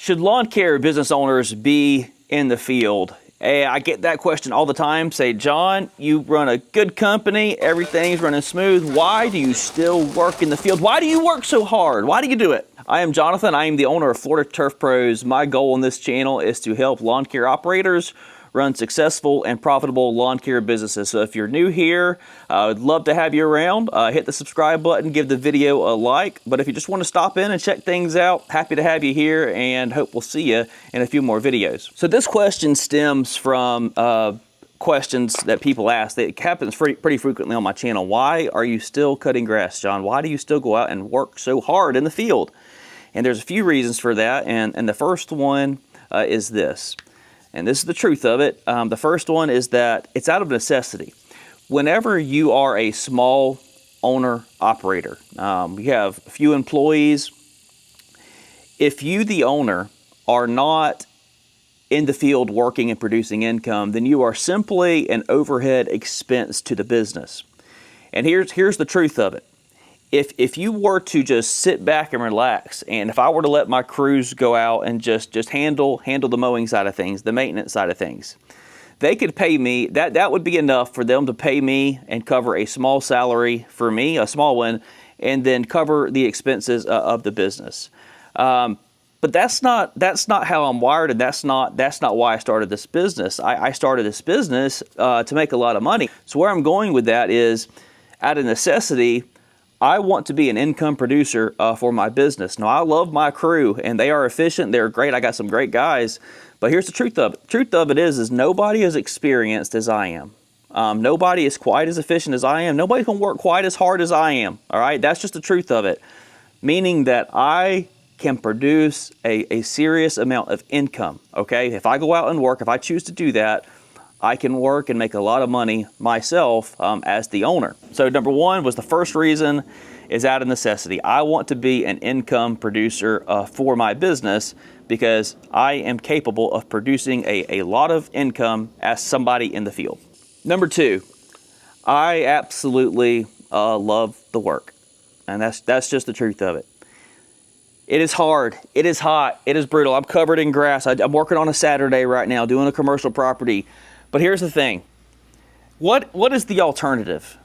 Should lawn care business owners be in the field? Hey, I get that question all the time. Say, John, you run a good company, everything's running smooth. Why do you still work in the field? Why do you work so hard? Why do you do it? I am Jonathan. I am the owner of Florida Turf Pros. My goal on this channel is to help lawn care operators run successful and profitable lawn care businesses. So if you're new here, I would love to have you around. Hit the subscribe button, give the video a like. But if you just want to stop in and check things out, happy to have you here and hope we'll see you in a few more videos. So this question stems from questions that people ask. It happens pretty frequently on my channel. Why are you still cutting grass, John? Why do you still go out and work so hard in the field? And there's a few reasons for that. And the first one is this. And this is the truth of it. The first one is that it's out of necessity. Whenever you are a small owner operator, you have a few employees. If you, the owner, are not in the field working and producing income, then you are simply an overhead expense to the business. And here's the truth of it. If you were to just sit back and relax, and if I were to let my crews go out and just handle the mowing side of things, the maintenance side of things, they could pay me, that would be enough for them to pay me and cover a small salary for me, a small one, and then cover the expenses of the business. But that's not how I'm wired, and that's not why I started this business. I started this business to make a lot of money. So where I'm going with that is, out of necessity, I want to be an income producer for my business. Now, I love my crew, and they are efficient. They're great. I got some great guys. But here's the truth of it. The truth of it is nobody is experienced as I am. Nobody is quite as efficient as I am. Nobody's going to work quite as hard as I am. All right? That's just the truth of it. Meaning that I can produce a serious amount of income. Okay? If I go out and work, if I choose to do that, I can work and make a lot of money myself as the owner. So number one was the first reason is out of necessity. I want to be an income producer for my business because I am capable of producing a lot of income as somebody in the field. Number two, I absolutely love the work. And that's just the truth of it. It is hard, it is hot, it is brutal. I'm covered in grass. I'm working on a Saturday right now doing a commercial property. But here's the thing. What is the alternative?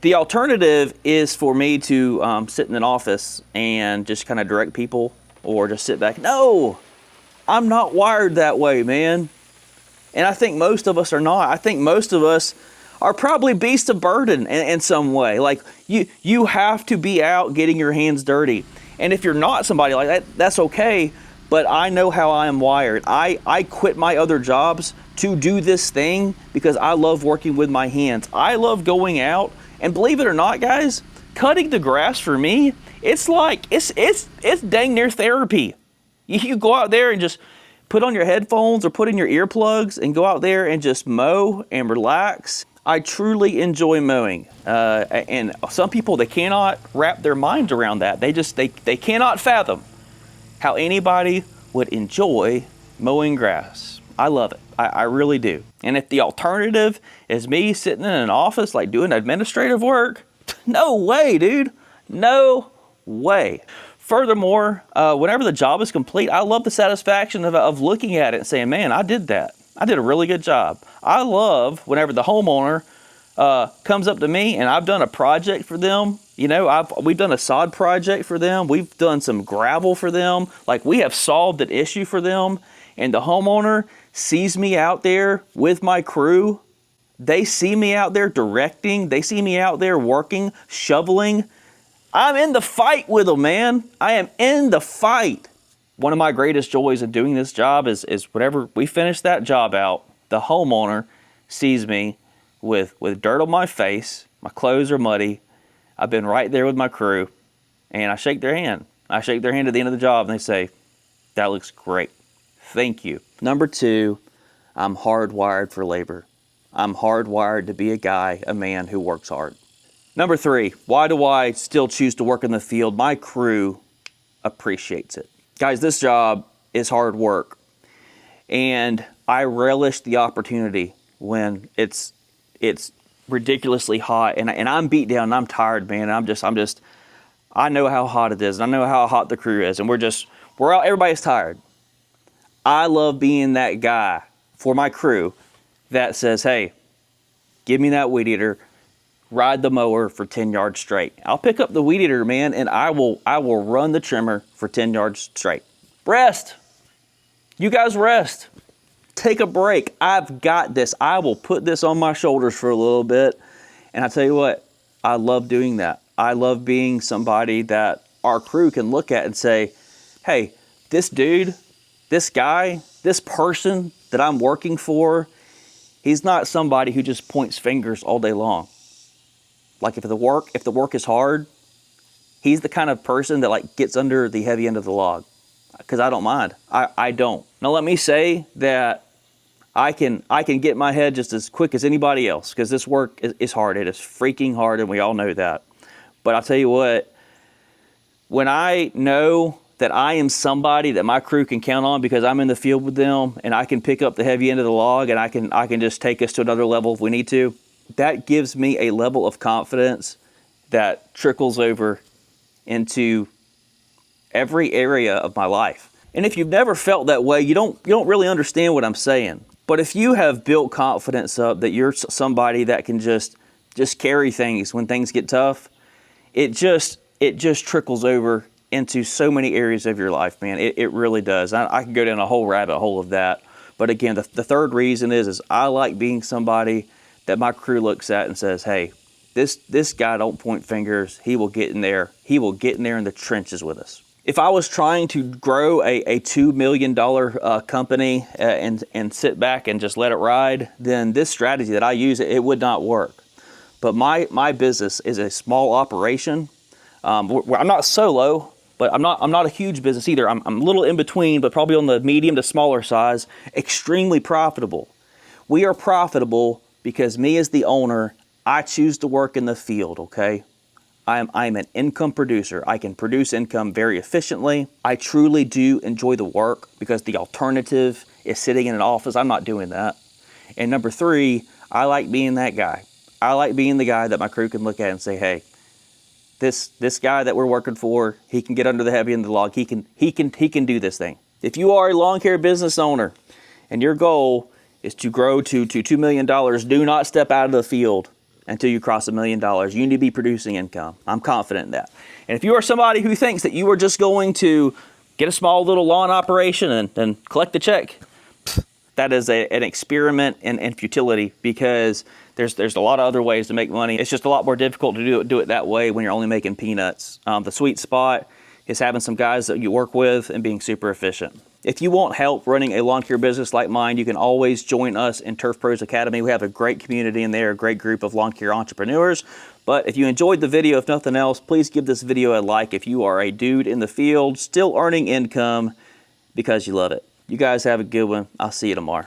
The alternative is for me to sit in an office and just kind of direct people or just sit back. No, I'm not wired that way, man. And I think most of us are not. I think most of us are probably beasts of burden in some way. Like you have to be out getting your hands dirty. And if you're not somebody like that, that's okay. But I know how I am wired. I quit my other jobs to do this thing because I love working with my hands. I love going out, and believe it or not, guys, cutting the grass for me, it's like it's dang near therapy. You go out there and just put on your headphones or put in your earplugs and go out there and just mow and relax. I truly enjoy mowing, and some people, they cannot wrap their minds around that. They cannot fathom how anybody would enjoy mowing grass. I love it. I really do. And if the alternative is me sitting in an office like doing administrative work, no way, dude. No way. Furthermore, whenever the job is complete, I love the satisfaction of looking at it and saying, man, I did that. I did a really good job. I love whenever the homeowner comes up to me and I've done a project for them. You know, we've done a sod project for them. We've done some gravel for them. Like, we have solved an issue for them. And the homeowner sees me out there with my crew. They see me out there directing. They see me out there working, shoveling. I'm in the fight with them, man. I am in the fight. One of my greatest joys in doing this job is whenever we finish that job out, the homeowner sees me with dirt on my face. My clothes are muddy. I've been right there with my crew, and I shake their hand. I shake their hand at the end of the job, and they say, that looks great. Thank you. Number two, I'm hardwired for labor. I'm hardwired to be a man who works hard. Number three, why do I still choose to work in the field? My crew appreciates it. Guys, this job is hard work, and I relish the opportunity when it's ridiculously hot, and I'm beat down, and I'm tired, man. I know how hot it is, and I know how hot the crew is, and we're out, everybody's tired. I love being that guy for my crew that says, hey, give me that weed eater, ride the mower for 10 yards straight. I'll pick up the weed eater, man, and I will run the trimmer for 10 yards straight. Rest. You guys rest. Take a break. I've got this. I will put this on my shoulders for a little bit. And I tell you what, I love doing that. I love being somebody that our crew can look at and say, hey, this dude, this guy, this person that I'm working for, he's not somebody who just points fingers all day long. Like if the work is hard, he's the kind of person that like gets under the heavy end of the log. Because I don't mind. I don't. Now let me say that I can get my head just as quick as anybody else, because this work is hard. It is freaking hard, and we all know that. But I'll tell you what, when I know that I am somebody that my crew can count on because I'm in the field with them and I can pick up the heavy end of the log and I can just take us to another level if we need to, that gives me a level of confidence that trickles over into every area of my life. And if you've never felt that way, you don't really understand what I'm saying. But if you have built confidence up that you're somebody that can just carry things when things get tough, it just trickles over into so many areas of your life, man. It really does. I can go down a whole rabbit hole of that. But again, the third reason is I like being somebody that my crew looks at and says, hey, this guy don't point fingers. He will get in there. He will get in there in the trenches with us. If I was trying to grow a $2 million company and sit back and just let it ride, then this strategy that I use, it would not work. But my business is a small operation. I'm not solo, but I'm not a huge business either. I'm a little in between, but probably on the medium to smaller size, extremely profitable. We are profitable because me as the owner, I choose to work in the field, okay? I'm an income producer. I can produce income very efficiently. I truly do enjoy the work because the alternative is sitting in an office. I'm not doing that. And number three, I like being that guy. I like being the guy that my crew can look at and say, hey, this guy that we're working for, he can get under the heavy end of the log. He can do this thing. If you are a lawn care business owner and your goal is to grow to $2 million, do not step out of the field until you cross $1 million. You need to be producing income. I'm confident in that. And if you are somebody who thinks that you are just going to get a small little lawn operation and collect the check, that is an experiment in futility, because there's a lot of other ways to make money. It's just a lot more difficult to do it that way when you're only making peanuts. The sweet spot is having some guys that you work with and being super efficient. If you want help running a lawn care business like mine, you can always join us in Turf Pros Academy. We have a great community in there, a great group of lawn care entrepreneurs. But if you enjoyed the video, if nothing else, please give this video a like if you are a dude in the field still earning income because you love it. You guys have a good one. I'll see you tomorrow.